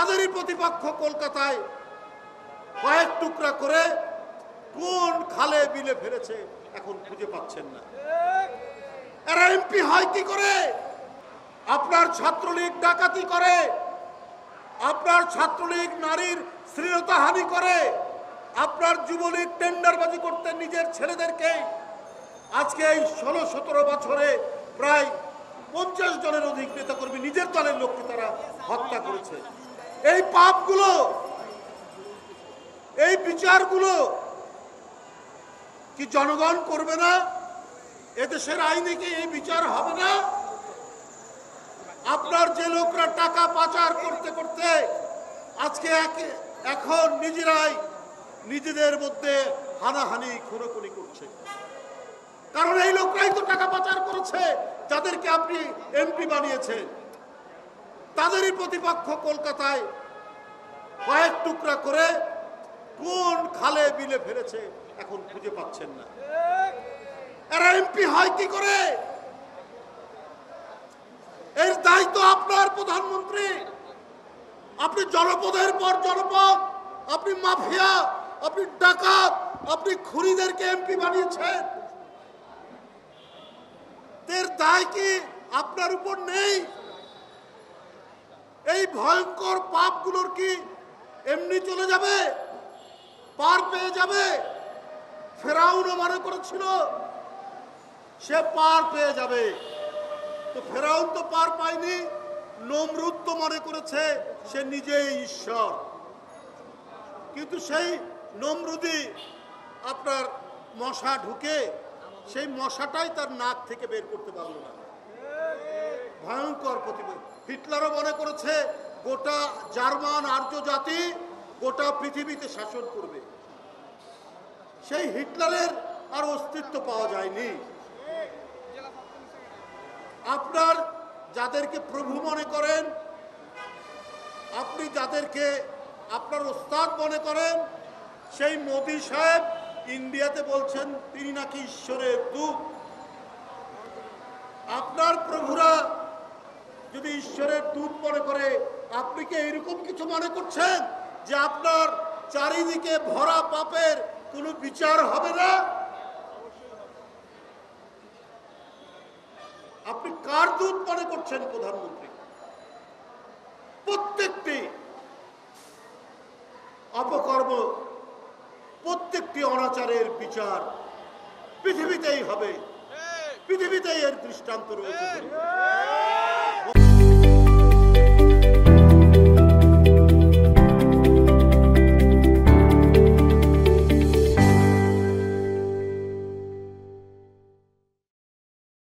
তাদেরই প্রতিপক্ষ কলকাতায় কয়েক টুকরা করে কোন খালে বিলে ফেলেছে এখন খুঁজে পাচ্ছেন না। এরা এমপি হয় কি করে? আপনার ছাত্রলীগ ডাকাতি করে, আপনার ছাত্রলীগ নারীর শ্লীলতাহানি করে, আপনার যুবলীগ টেন্ডারবাজি করতে নিজের ছেলেদেরকে আজকে এই 16-17 বছরে প্রায় 50 জনের অধিক নেতাকর্মী নিজের দলের লোককে তারা হত্যা করেছে। এই পাপগুলো, এই বিচারগুলো কি জনগণ করবে না? এদেশের আইনে কি এই বিচার হবে না? আপনার যে লোকরা টাকা পাচার করতে করতে আজকে এখন নিজেরাই নিজেদের মধ্যে হানাহানি খুনোখুনি করছে, কারণ এই লোকরাই তো টাকা পাচার করেছে যাদেরকে আপনি এমপি বানিয়েছেন। তাদেরই প্রতিপক্ষ কলকাতায় কয়েক টুকরা করে কোন খালে বিলে ফেলেছে এখন খুঁজে পাচ্ছেন না। এরা এমপি হয় কি করে? এর দায়িত্ব আপনার, প্রধানমন্ত্রী। আপনি জনপদের পর জনপদ, আপনি মাফিয়া, আপনি ডাকাত, আপনি খুনিদেরকে এমপি বানিয়েছেন। এর দায় কি আপনার উপর নেই? এই ভয়ঙ্কর পাপগুলোর কি এমনি চলে যাবে, পার পেয়ে যাবে? ফেরাউনও মনে করেছিল সে পার পেয়ে যাবে, তো ফেরাউন তো পার পায়নি। নমরুদ তো মনে করেছে সে নিজেই ঈশ্বর, কিন্তু সেই নমরুদি আপনার মশা ঢুকে সেই মশাটাই তার নাক থেকে বের করতে পারল না। ভয়ঙ্কর প্রতিবাদ। হিটলারও মনে করেছে গোটা জার্মান আর্য জাতি গোটা পৃথিবীতে শাসন করবে। সেই হিটলারের আর অস্তিত্ব পাওয়া যায়নি। আপনার যাদেরকে প্রভু মনে করেন, আপনি যাদেরকে আপনার ওস্তাদ মনে করেন, সেই মোদি সাহেব ইন্ডিয়াতে বলছেন তিনি নাকি ঈশ্বরের দূত। আপনার প্রভুরা যদি ঈশ্বরের দূত মনে করে, আপনি কি এরকম কিছু মনে করছেন যে আপনার চারিদিকে ভরা পাপের কোনো বিচার হবে না? আপনি কার দূত মনে করছেন প্রধানমন্ত্রী? প্রত্যেকটি অপকর্ম, প্রত্যেকটি অনাচারের বিচার পৃথিবীতেই হবে, পৃথিবীতেই এর দৃষ্টান্ত রয়েছে।